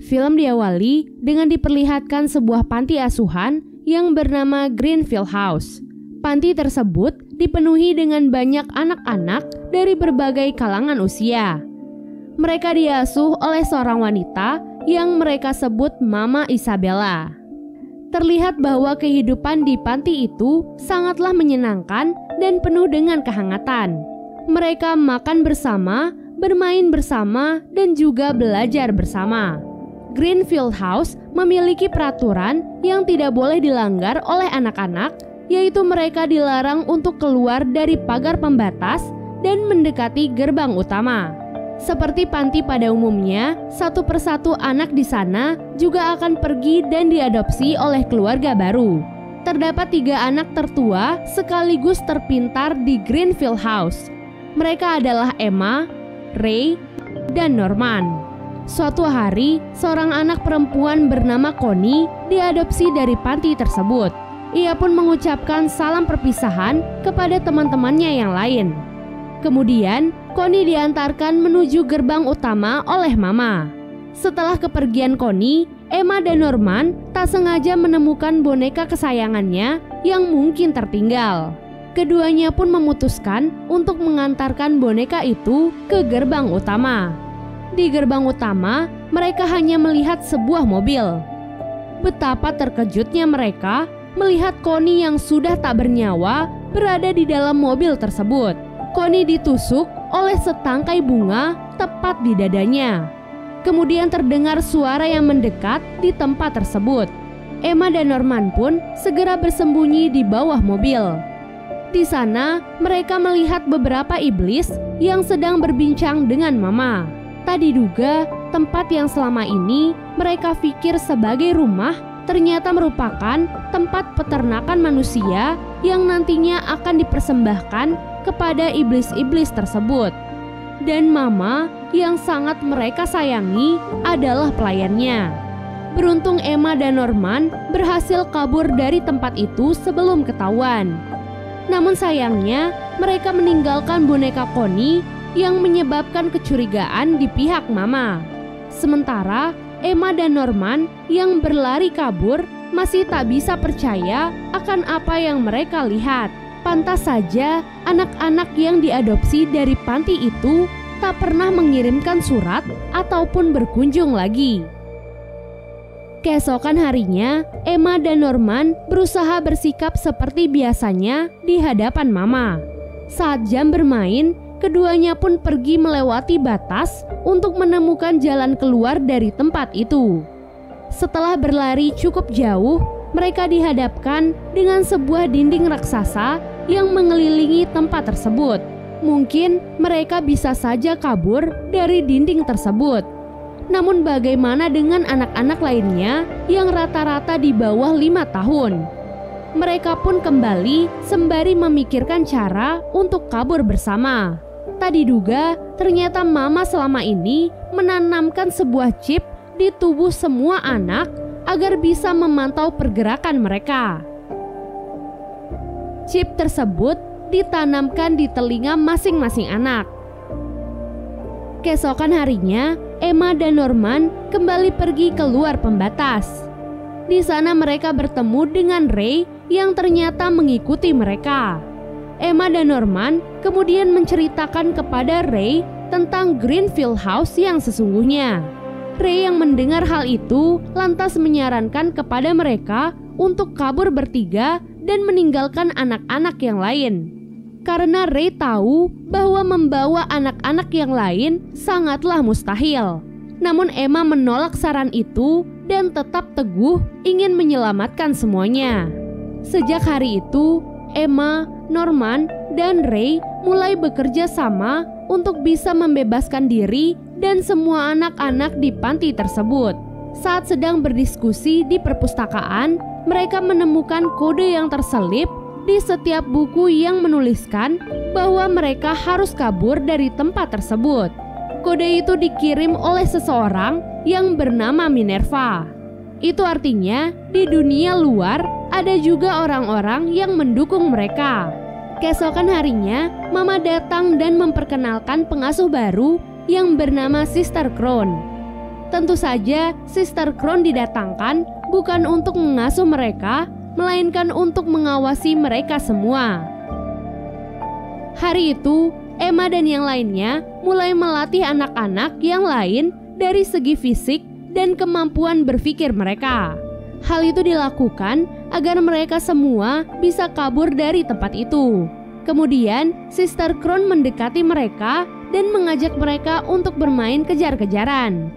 Film diawali dengan diperlihatkan sebuah panti asuhan yang bernama Greenfield House. Panti tersebut dipenuhi dengan banyak anak-anak dari berbagai kalangan usia. Mereka diasuh oleh seorang wanita yang mereka sebut Mama Isabella. Terlihat bahwa kehidupan di panti itu sangatlah menyenangkan dan penuh dengan kehangatan. Mereka makan bersama, bermain bersama, dan juga belajar bersama. Greenfield House memiliki peraturan yang tidak boleh dilanggar oleh anak-anak, yaitu mereka dilarang untuk keluar dari pagar pembatas dan mendekati gerbang utama. Seperti panti pada umumnya, satu persatu anak di sana juga akan pergi dan diadopsi oleh keluarga baru. Terdapat 3 anak tertua sekaligus terpintar di Greenfield House. Mereka adalah Emma, Ray, dan Norman. Suatu hari, seorang anak perempuan bernama Connie diadopsi dari panti tersebut. Ia pun mengucapkan salam perpisahan kepada teman-temannya yang lain. Kemudian, Connie diantarkan menuju gerbang utama oleh Mama. Setelah kepergian Connie, Emma dan Norman tak sengaja menemukan boneka kesayangannya yang mungkin tertinggal. Keduanya pun memutuskan untuk mengantarkan boneka itu ke gerbang utama. Di gerbang utama, mereka hanya melihat sebuah mobil. Betapa terkejutnya mereka melihat Connie yang sudah tak bernyawa berada di dalam mobil tersebut. Connie ditusuk oleh setangkai bunga tepat di dadanya. Kemudian terdengar suara yang mendekat di tempat tersebut. Emma dan Norman pun segera bersembunyi di bawah mobil. Di sana, mereka melihat beberapa iblis yang sedang berbincang dengan Mama. Tak diduga, tempat yang selama ini mereka pikir sebagai rumah ternyata merupakan tempat peternakan manusia yang nantinya akan dipersembahkan kepada iblis-iblis tersebut. Dan Mama yang sangat mereka sayangi adalah pelayannya. Beruntung Emma dan Norman berhasil kabur dari tempat itu sebelum ketahuan. Namun sayangnya, mereka meninggalkan boneka Connie yang menyebabkan kecurigaan di pihak Mama. Sementara Emma dan Norman yang berlari kabur masih tak bisa percaya akan apa yang mereka lihat. Pantas saja anak-anak yang diadopsi dari panti itu tak pernah mengirimkan surat ataupun berkunjung lagi. Keesokan harinya, Emma dan Norman berusaha bersikap seperti biasanya di hadapan Mama. Saat jam bermain, keduanya pun pergi melewati batas untuk menemukan jalan keluar dari tempat itu. Setelah berlari cukup jauh, mereka dihadapkan dengan sebuah dinding raksasa yang mengelilingi tempat tersebut. Mungkin mereka bisa saja kabur dari dinding tersebut. Namun bagaimana dengan anak-anak lainnya yang rata-rata di bawah 5 tahun? Mereka pun kembali sembari memikirkan cara untuk kabur bersama. Tak diduga, ternyata Mama selama ini menanamkan sebuah chip di tubuh semua anak agar bisa memantau pergerakan mereka. Chip tersebut ditanamkan di telinga masing-masing anak. Keesokan harinya, Emma dan Norman kembali pergi keluar pembatas. Di sana mereka bertemu dengan Ray yang ternyata mengikuti mereka. Emma dan Norman kemudian menceritakan kepada Ray tentang Greenfield House yang sesungguhnya. Ray yang mendengar hal itu lantas menyarankan kepada mereka untuk kabur bertiga dan meninggalkan anak-anak yang lain. Karena Ray tahu bahwa membawa anak-anak yang lain sangatlah mustahil. Namun Emma menolak saran itu dan tetap teguh ingin menyelamatkan semuanya. Sejak hari itu, Emma, Norman, dan Ray mulai bekerja sama untuk bisa membebaskan diri dan semua anak-anak di panti tersebut. Saat sedang berdiskusi di perpustakaan, mereka menemukan kode yang terselip di setiap buku yang menuliskan bahwa mereka harus kabur dari tempat tersebut. Kode itu dikirim oleh seseorang yang bernama Minerva. Itu artinya di dunia luar ada juga orang-orang yang mendukung mereka. Keesokan harinya, Mama datang dan memperkenalkan pengasuh baru yang bernama Sister Crown. Tentu saja Sister Crown didatangkan bukan untuk mengasuh mereka, melainkan untuk mengawasi mereka semua. Hari itu, Emma dan yang lainnya mulai melatih anak-anak yang lain dari segi fisik dan kemampuan berpikir mereka. Hal itu dilakukan agar mereka semua bisa kabur dari tempat itu. Kemudian, Sister Crown mendekati mereka dan mengajak mereka untuk bermain kejar-kejaran.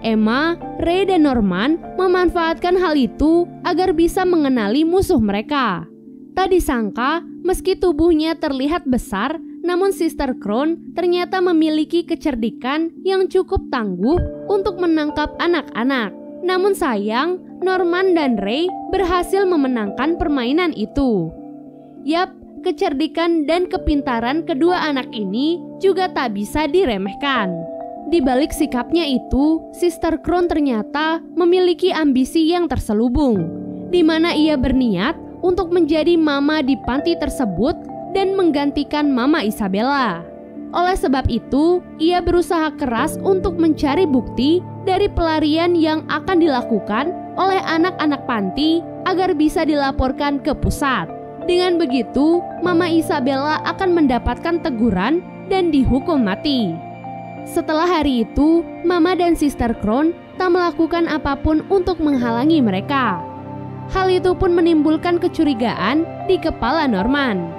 Emma, Ray, dan Norman memanfaatkan hal itu agar bisa mengenali musuh mereka. Tak disangka, meski tubuhnya terlihat besar, namun Sister Crown ternyata memiliki kecerdikan yang cukup tangguh untuk menangkap anak-anak. Namun sayang, Norman dan Ray berhasil memenangkan permainan itu. Yap, kecerdikan dan kepintaran kedua anak ini juga tak bisa diremehkan. Di balik sikapnya itu, Sister Crown ternyata memiliki ambisi yang terselubung, di mana ia berniat untuk menjadi mama di panti tersebut dan menggantikan Mama Isabella. Oleh sebab itu, ia berusaha keras untuk mencari bukti dari pelarian yang akan dilakukan oleh anak-anak panti agar bisa dilaporkan ke pusat. Dengan begitu, Mama Isabella akan mendapatkan teguran dan dihukum mati. Setelah hari itu, Mama dan Sister Crown tak melakukan apapun untuk menghalangi mereka. Hal itu pun menimbulkan kecurigaan di kepala Norman.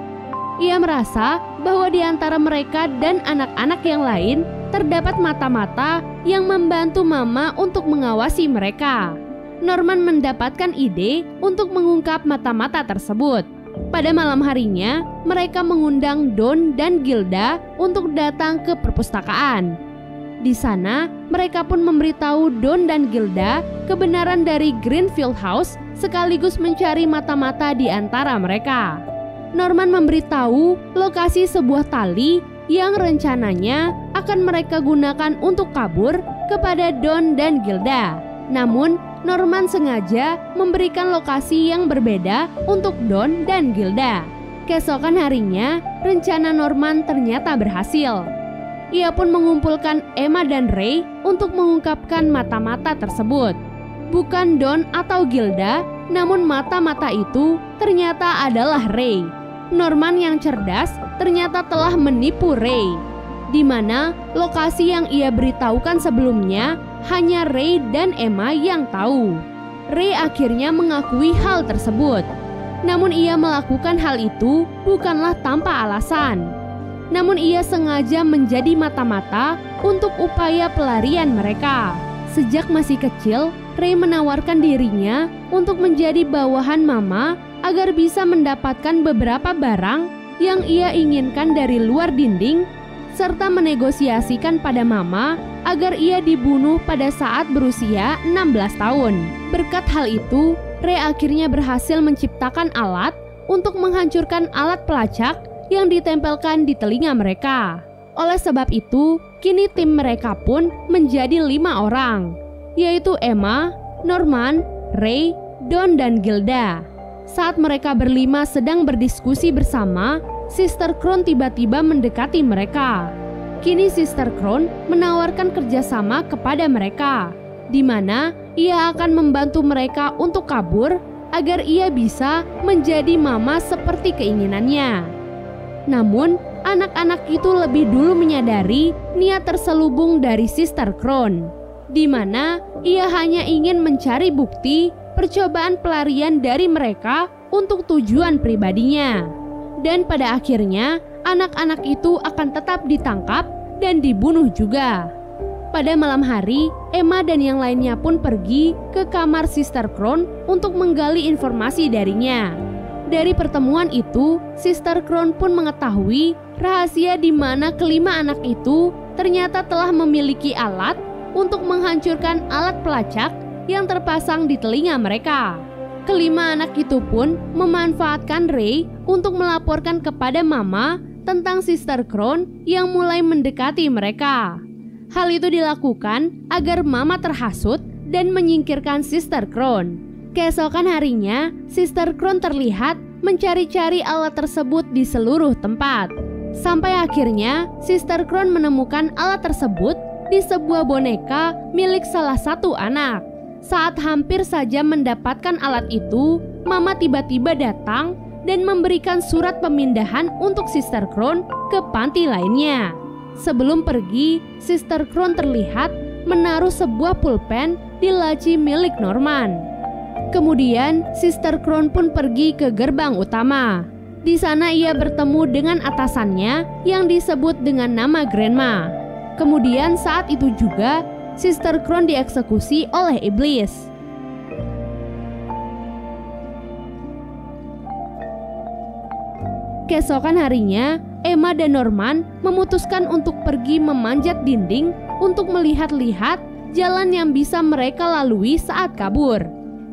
Ia merasa bahwa di antara mereka dan anak-anak yang lain terdapat mata-mata yang membantu Mama untuk mengawasi mereka. Norman mendapatkan ide untuk mengungkap mata-mata tersebut. Pada malam harinya, mereka mengundang Don dan Gilda untuk datang ke perpustakaan. Di sana, mereka pun memberitahu Don dan Gilda kebenaran dari Greenfield House sekaligus mencari mata-mata di antara mereka. Norman memberitahu lokasi sebuah tali yang rencananya akan mereka gunakan untuk kabur kepada Don dan Gilda. Namun, Norman sengaja memberikan lokasi yang berbeda untuk Don dan Gilda. Keesokan harinya, rencana Norman ternyata berhasil. Ia pun mengumpulkan Emma dan Ray untuk mengungkapkan mata-mata tersebut. Bukan Don atau Gilda, namun mata-mata itu ternyata adalah Ray. Norman yang cerdas ternyata telah menipu Ray, di mana lokasi yang ia beritahukan sebelumnya hanya Ray dan Emma yang tahu. Ray akhirnya mengakui hal tersebut. Namun ia melakukan hal itu bukanlah tanpa alasan. Namun ia sengaja menjadi mata-mata untuk upaya pelarian mereka. Sejak masih kecil, Ray menawarkan dirinya untuk menjadi bawahan Mama agar bisa mendapatkan beberapa barang yang ia inginkan dari luar dinding, serta menegosiasikan pada Mama agar ia dibunuh pada saat berusia 16 tahun. Berkat hal itu, Ray akhirnya berhasil menciptakan alat untuk menghancurkan alat pelacak yang ditempelkan di telinga mereka. Oleh sebab itu, kini tim mereka pun menjadi 5 orang, yaitu Emma, Norman, Ray, Don, dan Gilda. Saat mereka berlima sedang berdiskusi bersama, Sister Crown tiba-tiba mendekati mereka. Kini Sister Crown menawarkan kerjasama kepada mereka, di mana ia akan membantu mereka untuk kabur agar ia bisa menjadi mama seperti keinginannya. Namun, anak-anak itu lebih dulu menyadari niat terselubung dari Sister Crown, di mana ia hanya ingin mencari bukti percobaan pelarian dari mereka untuk tujuan pribadinya. Dan pada akhirnya, anak-anak itu akan tetap ditangkap dan dibunuh juga. Pada malam hari, Emma dan yang lainnya pun pergi ke kamar Sister Crown untuk menggali informasi darinya. Dari pertemuan itu, Sister Crown pun mengetahui rahasia di mana kelima anak itu ternyata telah memiliki alat untuk menghancurkan alat pelacak yang terpasang di telinga mereka. Kelima anak itu pun memanfaatkan Ray untuk melaporkan kepada Mama tentang Sister Crown yang mulai mendekati mereka. Hal itu dilakukan agar Mama terhasut dan menyingkirkan Sister Crown. Keesokan harinya, Sister Crown terlihat mencari-cari alat tersebut di seluruh tempat. Sampai akhirnya, Sister Crown menemukan alat tersebut di sebuah boneka milik salah satu anak. Saat hampir saja mendapatkan alat itu, Mama tiba-tiba datang dan memberikan surat pemindahan untuk Sister Crown ke panti lainnya. Sebelum pergi, Sister Crown terlihat menaruh sebuah pulpen di laci milik Norman. Kemudian, Sister Crown pun pergi ke gerbang utama. Di sana ia bertemu dengan atasannya yang disebut dengan nama Grandma. Kemudian saat itu juga, Sister Crown dieksekusi oleh iblis. Keesokan harinya, Emma dan Norman memutuskan untuk pergi memanjat dinding untuk melihat-lihat jalan yang bisa mereka lalui saat kabur.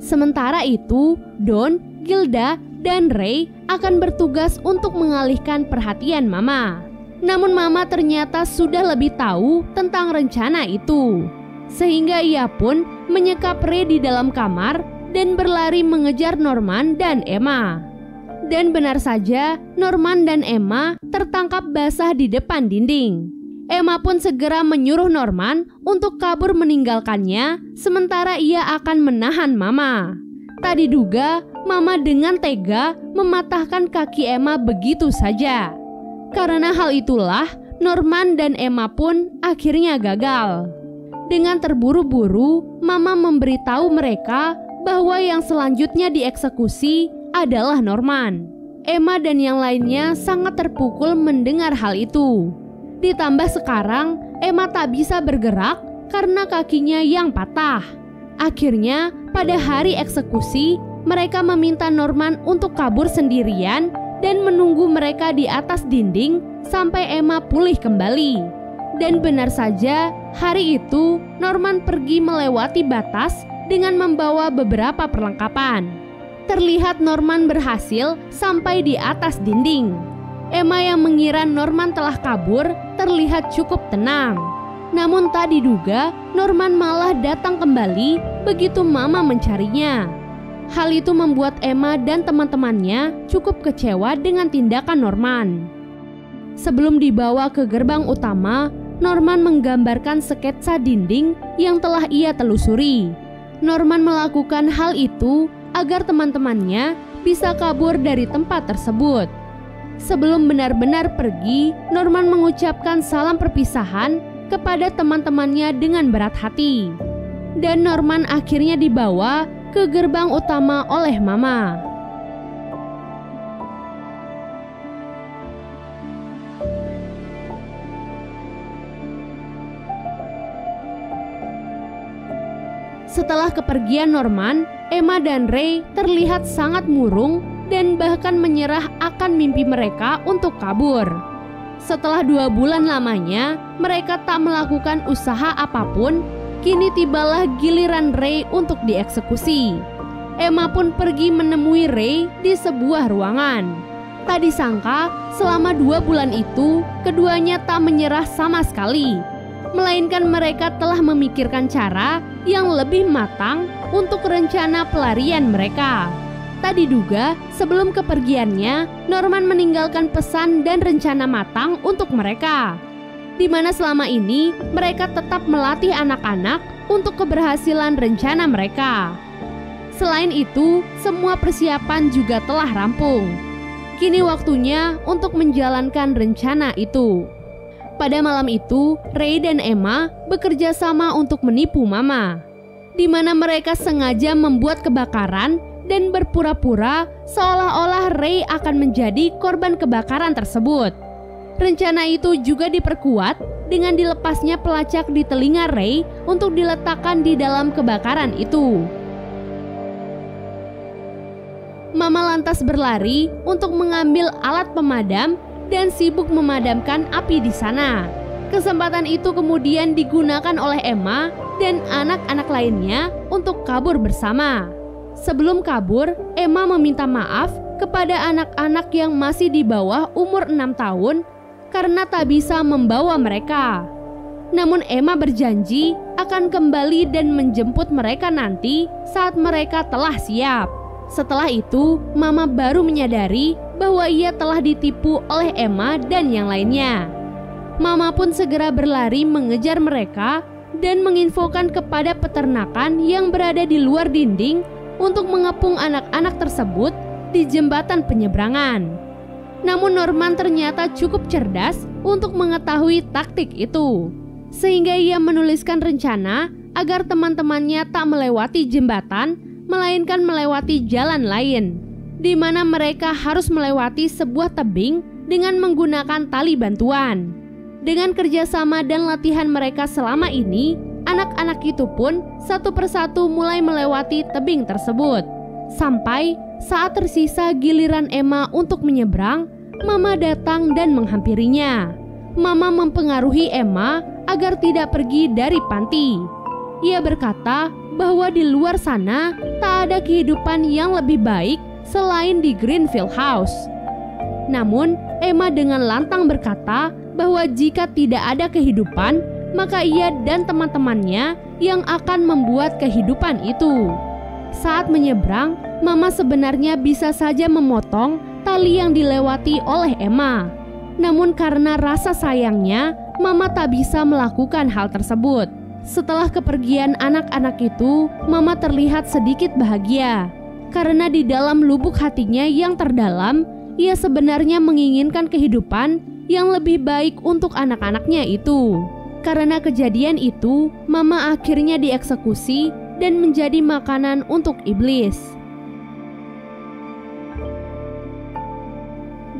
Sementara itu, Don, Gilda, dan Ray akan bertugas untuk mengalihkan perhatian Mama. Namun Mama ternyata sudah lebih tahu tentang rencana itu. Sehingga ia pun menyekap Ray di dalam kamar dan berlari mengejar Norman dan Emma. Dan benar saja, Norman dan Emma tertangkap basah di depan dinding. Emma pun segera menyuruh Norman untuk kabur meninggalkannya, sementara ia akan menahan Mama. Tak diduga, Mama dengan tega mematahkan kaki Emma begitu saja. Karena hal itulah, Norman dan Emma pun akhirnya gagal. Dengan terburu-buru, Mama memberitahu mereka bahwa yang selanjutnya dieksekusi adalah Norman. Emma dan yang lainnya sangat terpukul mendengar hal itu. Ditambah sekarang, Emma tak bisa bergerak karena kakinya yang patah. Akhirnya, pada hari eksekusi, mereka meminta Norman untuk kabur sendirian dan menunggu mereka di atas dinding sampai Emma pulih kembali. Dan benar saja, hari itu Norman pergi melewati batas dengan membawa beberapa perlengkapan. Terlihat Norman berhasil sampai di atas dinding. Emma yang mengira Norman telah kabur terlihat cukup tenang. Namun tak diduga, Norman malah datang kembali begitu Mama mencarinya. Hal itu membuat Emma dan teman-temannya cukup kecewa dengan tindakan Norman. Sebelum dibawa ke gerbang utama, Norman menggambarkan sketsa dinding yang telah ia telusuri. Norman melakukan hal itu agar teman-temannya bisa kabur dari tempat tersebut. Sebelum benar-benar pergi, Norman mengucapkan salam perpisahan kepada teman-temannya dengan berat hati. Dan Norman akhirnya dibawa ke gerbang utama oleh Mama. Setelah kepergian Norman, Emma dan Ray terlihat sangat murung dan bahkan menyerah akan mimpi mereka untuk kabur. Setelah 2 bulan lamanya, mereka tak melakukan usaha apapun. Kini tibalah giliran Ray untuk dieksekusi. Emma pun pergi menemui Ray di sebuah ruangan. Tak disangka, selama 2 bulan itu, keduanya tak menyerah sama sekali. Melainkan mereka telah memikirkan cara yang lebih matang untuk rencana pelarian mereka. Tak diduga, sebelum kepergiannya, Norman meninggalkan pesan dan rencana matang untuk mereka, di mana selama ini mereka tetap melatih anak-anak untuk keberhasilan rencana mereka. Selain itu, semua persiapan juga telah rampung. Kini waktunya untuk menjalankan rencana itu. Pada malam itu, Ray dan Emma bekerja sama untuk menipu Mama, di mana mereka sengaja membuat kebakaran dan berpura-pura seolah-olah Ray akan menjadi korban kebakaran tersebut. Rencana itu juga diperkuat dengan dilepasnya pelacak di telinga Ray untuk diletakkan di dalam kebakaran itu. Mama lantas berlari untuk mengambil alat pemadam dan sibuk memadamkan api di sana. Kesempatan itu kemudian digunakan oleh Emma dan anak-anak lainnya untuk kabur bersama. Sebelum kabur, Emma meminta maaf kepada anak-anak yang masih di bawah umur 6 tahun karena tak bisa membawa mereka. Namun Emma berjanji akan kembali dan menjemput mereka nanti saat mereka telah siap. Setelah itu, Mama baru menyadari bahwa ia telah ditipu oleh Emma dan yang lainnya. Mama pun segera berlari mengejar mereka dan menginfokan kepada peternakan yang berada di luar dinding untuk mengepung anak-anak tersebut di jembatan penyeberangan. Namun Norman ternyata cukup cerdas untuk mengetahui taktik itu, sehingga ia menuliskan rencana agar teman-temannya tak melewati jembatan, melainkan melewati jalan lain, di mana mereka harus melewati sebuah tebing dengan menggunakan tali bantuan. Dengan kerjasama dan latihan mereka selama ini, anak-anak itu pun satu persatu mulai melewati tebing tersebut. Sampai saat tersisa giliran Emma untuk menyeberang, Mama datang dan menghampirinya. Mama mempengaruhi Emma agar tidak pergi dari panti. Ia berkata bahwa di luar sana tak ada kehidupan yang lebih baik selain di Greenfield House. Namun, Emma dengan lantang berkata bahwa jika tidak ada kehidupan, maka ia dan teman-temannya yang akan membuat kehidupan itu. Saat menyeberang, Mama sebenarnya bisa saja memotong tali yang dilewati oleh Emma. Namun karena rasa sayangnya, Mama tak bisa melakukan hal tersebut. Setelah kepergian anak-anak itu, Mama terlihat sedikit bahagia. Karena di dalam lubuk hatinya yang terdalam, ia sebenarnya menginginkan kehidupan yang lebih baik untuk anak-anaknya itu. Karena kejadian itu, Mama akhirnya dieksekusi dan menjadi makanan untuk iblis.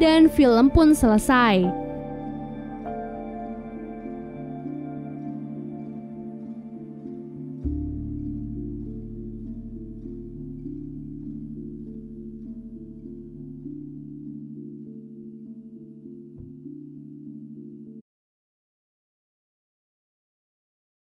Dan film pun selesai.